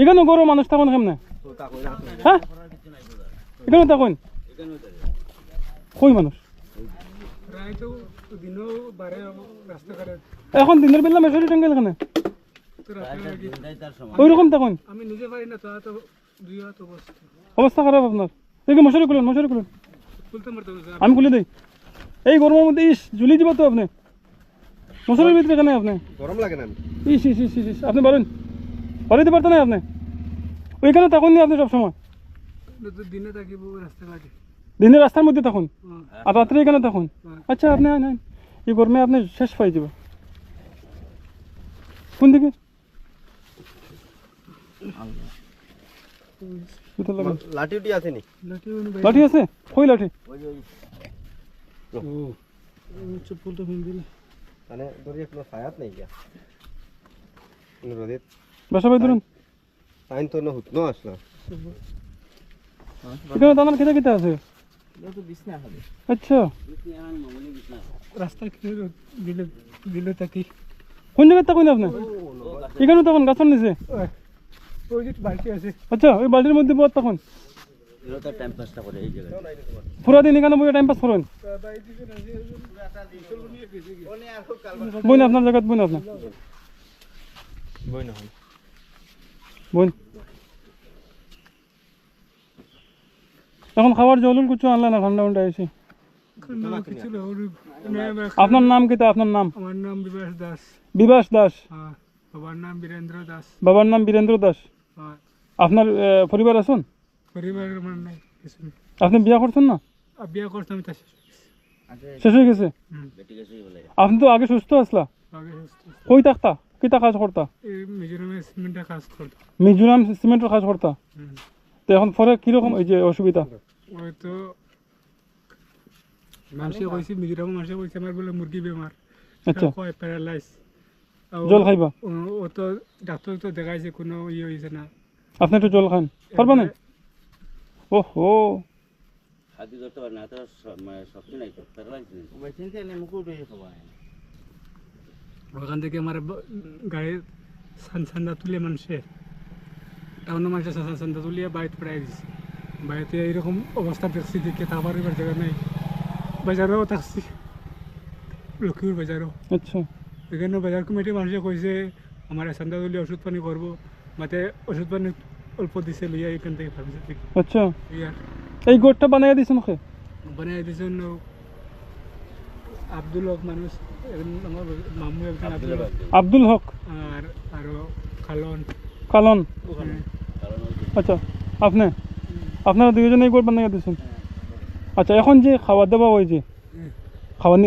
এখানে গরু মানুষ থাকুন কেমনে? হ্যাঁ এখানে থাকুন কই মানুষ এখন দিনের বেলা মেশরি টাঙ্গেল এখানে ওই রকম থাকুন অবস্থা খারাপ আপনার দেখি মশারি খুলুন আমি খুলে দিই এই গরমের মধ্যে ইস ঝুলি দিব তো আপনি মশারির ভিতরে কেন আপনি গরম লাগে না ইস ইস ইস ইস আপনি বলেন বাড়িতে পারতেন না আপনি ওইখানে থাকুন নি আপনি সবসময় দিনের রাস্তার মধ্যে থাকুন আর রাত্রে এখানে থাকুন আচ্ছা আপনি এই গরমে আপনি শেষ পাই যাব কোন দিকে লাঠি উঠি আছে নি লাঠি আছে কই লাঠি চপ্পলটা ফেলে দিলে মানে দরিয়া কোনো ছায়াত নাই গিয়া রোদে বাসা ভাই ধরুন টাইম তো না হুত না আসলা এখানে দানার খেতে খেতে আছে আচ্ছা রাস্তা দিলে থাকি কোন জায়গায় থাকুন আপনি এখানে তখন গাছের নিচে বাড়িতে আছে আচ্ছা ওই বাড়ির মধ্যে বহুত তখন পুরা দিন এখানে বই টাইম পাস করেন বই না আপনার জায়গা বই না আপনার বই এখন খাবার জলুল কিছু আনলে না ঠান্ডা উন্ডা এসে আপনার নাম কি তা আপনার নাম আমার নাম বিবাস দাস বিবাস দাস বাবার নাম বীরেন্দ্র দাস বাবার নাম বীরেন্দ্র দাস আপনার পরিবার আছেন পরিবার আমার নাই কিছু নেই আপনি বিয়া করছেন না বিয়ে করতাম তা শেষ হয়ে গেছে আপনি তো আগে সুস্থ আসলা কই থাকতা কিতা কাজ করতা মিজোরামে সিমেন্টের কাজ করতাম মিজোরাম সিমেন্টের কাজ করতা তো এখন পরে কিরকম এই যে অসুবিধা ওই তো মানুষে কইছে মিজোরাম মানুষে কইছে আমার বলে মুরগি বেমার আচ্ছা কয় প্যারালাইজ জল খাইবা ও তো ডাক্তার তো দেখাইছে কোনো ইয়ে হয়েছে না আপনি একটু জল খান পারবা না ওহো খাদ্য ধরতে পারে না তো শক্তি নাই তো প্যারালাইজ ওখান থেকে আমার গাড়ির সান্দা তুলে মানুষে টাউনের মানুষের সান্দা তুলিয়ে বাড়িতে পড়াই দিচ্ছে বাড়িতে এইরকম অবস্থা দেখছি দেখে তারপর এবার জায়গা নেই বাজারেও থাকছি লক্ষ্মীপুর বাজারও আচ্ছা এখানে বাজার কমিটি মানুষে কইছে আমার সান্দা তুলি ওষুধ পানি করবো মাতে ওষুধ পানি অল্প দিছে লইয়া এখান থেকে ফার্মেসি থেকে আচ্ছা এই গোটটা বানাইয়া দিছেন ওকে বানাই দিয়েছেন আব্দুল হক মানুষ আমার মামু একজন আব্দুল হক আর আরো খালন কালন ওখানে আচ্ছা আপনি আপনারা দুইজনে এই গোট বানাইয়া দিছেন আচ্ছা এখন যে খাওয়া দাওয়া ওই যে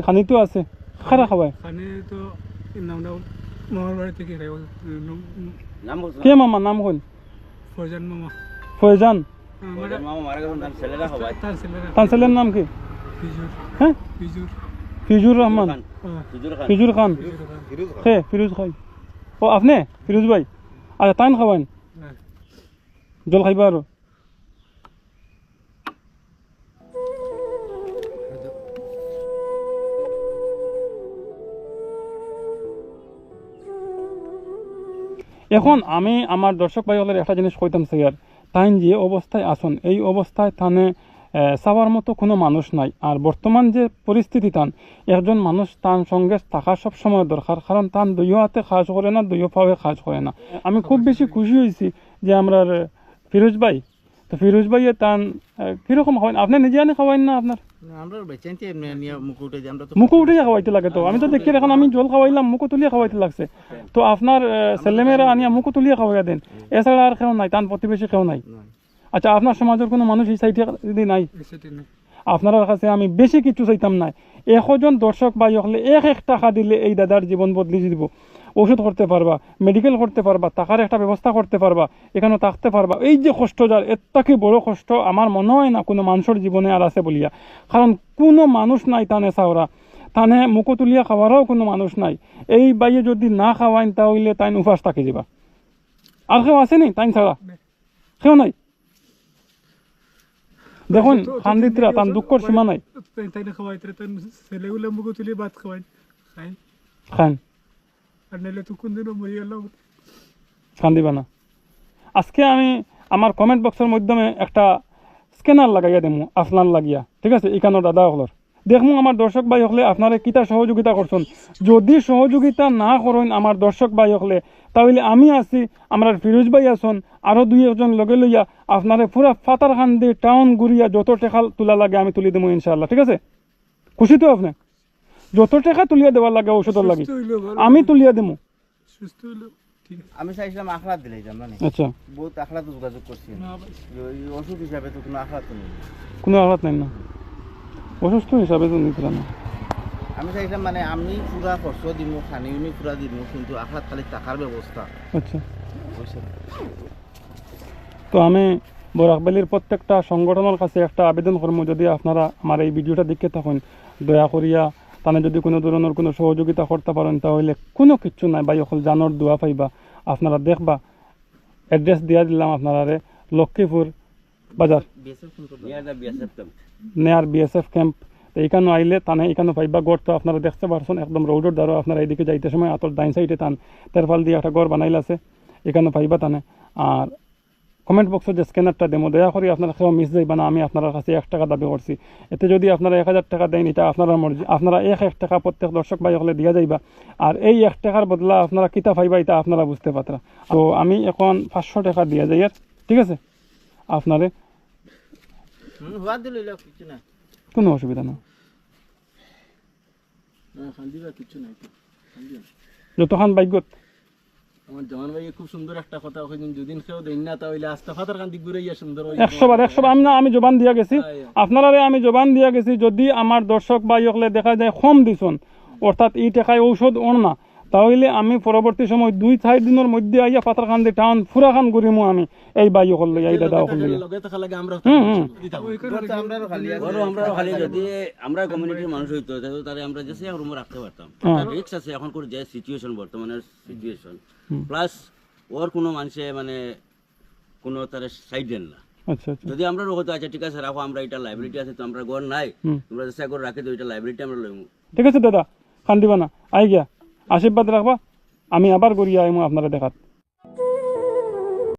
খানি তো আছে খারা খাওয়ায় খানে তো নামটা মামার বাড়ি থেকে কে মামা নাম কোন ফরজান মামা ফয়জান মামা মারা গেছেন তার ছেলেরা সবাই তার ছেলের নাম কি ফিজুর হ্যাঁ ফিজুর ফিজুর রহমান ফিজুর খান কে ফিরোজ খাই ও আপনি ফিরোজ ভাই আচ্ছা তাইন খাওয়াইন জল খাইবা আরো এখন আমি আমার দর্শক ভাই হলের একটা জিনিস কইতাম স্যার তাইন যে অবস্থায় আসুন এই অবস্থায় থানে চাওয়ার মতো কোনো মানুষ নাই আর বর্তমান যে পরিস্থিতি তান একজন মানুষ তার সঙ্গে থাকা সব সময় দরকার কারণ তান দুইও হাতে কাজ করে না দুইও পাওয়ে কাজ করে না আমি খুব বেশি খুশি হয়েছি যে আমরা ফিরোজ ভাই তো ফিরোজ ভাইয়ে তান কীরকম খাওয়াইন আপনি নিজে আনে খাওয়াইন না আপনার মুখো উঠে খাওয়াইতে লাগে তো আমি তো দেখি এখন আমি জল খাওয়াইলাম মুখো তুলিয়ে খাওয়াইতে লাগছে তো আপনার ছেলেমেয়েরা আনিয়া মুখো তুলিয়ে খাওয়াইয়া দেন এছাড়া আর কেউ নাই তান প্রতিবেশী কেউ নাই আচ্ছা আপনার সমাজের কোনো মানুষ এই সাইডে যদি নাই আপনার কাছে আমি বেশি কিছু চাইতাম নাই 100 জন দর্শক ভাই হলে 1 টাকা দিলে এই দাদার জীবন বদলে দিব ওষুধ করতে পারবা মেডিকেল করতে পারবা টাকার একটা ব্যবস্থা করতে পারবা এখানে থাকতে পারবা এই যে কষ্ট যার এর থেকে বড় কষ্ট আমার মনে হয় না কোনো মানুষের জীবনে আর আছে বলিয়া কারণ কোনো মানুষ নাই টানে চাওরা টানে মুখো তুলিয়া খাওয়ারও কোনো মানুষ নাই এই বাইয়ে যদি না খাওয়াইন তাহলে তাই উপাস থাকি যাবা আর কেউ আসেনি তাই ছাড়া কেউ নাই দেখুন খান্দিতরা তার দুঃখর সীমা নাই ছেলেগুলো মুখো তুলে ভাত খাওয়াই খান আর নাহলে তো কোন দিনও মরে গেল কান্দিবা না আজকে আমি আমার কমেন্ট বক্সের মাধ্যমে একটা স্ক্যানার লাগাইয়া দেবো আপনার লাগিয়া, ঠিক আছে, এখানো দাদা হলর দেখমু আমার দর্শক ভাই হলে আপনারা কিতা সহযোগিতা করছেন। যদি সহযোগিতা না করেন আমার দর্শক ভাই হলে, তাহলে আমি আছি, আমরা ফিরোজ ভাই আসুন, আরও দুই একজন লগে লইয়া আপনারে পুরা ফাতারখান্দি টাউন ঘুরিয়া যত টাকা তোলা লাগে আমি তুলি দেবো ইনশাআল্লাহ, ঠিক আছে? খুশি তো আপনি? যত টাকা তুলিয়া দেওয়ার লাগে ঔষধের লাগে সুস্থ হইলেও ভালো। আমি তুলিয়া দেবো। সুস্থ হইলেও ঠিক আছে। আমি চাইছিলাম আখড়াত দিলে জানা নেই, আচ্ছা, বহুত আখড়াত যোগাযোগ করছি, না ভাই, এই ওষুধ হিসাবে তো কোনো আখড়াত নেই। কোনো আঘাত নাই না, অসুস্থ হিসাবে তো নিতে না। আমি চাইছিলাম মানে আমি পুরা খরচ দিব, খানি উনি পুরা দিব, কিন্তু আখড়াত খালি টাকার ব্যবস্থা আচ্ছা, হয়েছে। তো আমি বরাকবালির প্রত্যেকটা সংগঠনের কাছে একটা আবেদন করবো, যদি আপনারা আমার এই ভিডিওটা দেখতে থাকেন দয়া করিয়া তানে যদি কোনো ধরনের কোনো সহযোগিতা করতে পারেন, তাহলে কোনো কিচ্ছু নাই ভাই, অকল জানোর দোয়া পাইবা। আপনারা দেখবা অ্যাড্রেস দিয়া দিলাম আপনারা, লক্ষ্মীপুর বাজার বিএসএফ ফোন করবে। Near the BSF camp. নেয়ার বিএসএফ ক্যাম্প। তো এইখানে আইলে তানে এখানে পাইবা গড়, তো আপনারা দেখতে পারছেন একদম রোডের দ্বারা আপনারা এইদিকে যাইতে সময় আতর ডাইন সাইডে টান তেরফাল দিয়ে একটা গড় বানাইল আছে, এখানে পাইবা তানে। আর কমেন্ট বক্সে যে স্ক্যানারটা দেবো দয়া করে আপনারা কেউ মিস যাইবা না, আমি আপনার কাছে 1 টাকা দাবি করছি। এতে যদি আপনারা 1000 টাকা দেন এটা আপনারা মর্জি, আপনারা 1 টাকা প্রত্যেক দর্শক ভাই হলে দিয়া যাইবা। আর এই 1 টাকার বদলা আপনারা কিতা পাইবা এটা আপনারা বুঝতে পারতরা। তো আমি এখন 500 টাকা দিয়া যাই, আর ঠিক আছে আপনারে, হওয়া দিল কিছু না, কোনো অসুবিধা না, খান্দিবা কিছু নাই তো, খান্দিও না। যতক্ষণ বাইকত। আমার জামান ভাই খুব সুন্দর একটা কথা কইছেন, যদিন কেউ দেন না তাহলে আস্তা ফাতার কান্দি ঘুরে ইয়া সুন্দর 100 বার আমি না, আমি জবান দিয়া গেছি আপনারা, আমি জবান দিয়া গেছি। যদি আমার দর্শক ভাই হলে দেখা যায় কম দিছন, অর্থাৎ এই টাকায় ঔষধ ওর না, তাহলে আমি পরবর্তী সময় 2-4 দিনের মধ্যে আইয়া পাতারকান্দি টাউন ফুরাখান ঘুরিমু আমি এই বাই হল লইয়া, এই দাদা হল লইয়া। লগে থাকা লাগে আমরা আমরাও খালি বড় আমরা খালি যদি আমরা কমিউনিটির মানুষ হইতো তাহলে তারে আমরা যে রুমে রাখতে পারতাম। রিক্স আছে এখন করে যে সিচুয়েশন, বর্তমানের সিচুয়েশন, প্লাস ওর কোনো মানুষে মানে কোনো তার সাইড দেন না। আচ্ছা আচ্ছা, যদি আমরা হয়তো আচ্ছা ঠিক আছে রাখো, আমরা এটা লাইব্রেরিটি আছে তো আমরা ঘর নাই, তোমরা চেষ্টা করে রাখি তো এটা লাইব্রেরিটি আমরা লইমু। ঠিক আছে দাদা, খান দিবা না, আই গিয়া আশীর্বাদ রাখবা, আমি আবার গড়িয়া আইমু আপনারা দেখাত।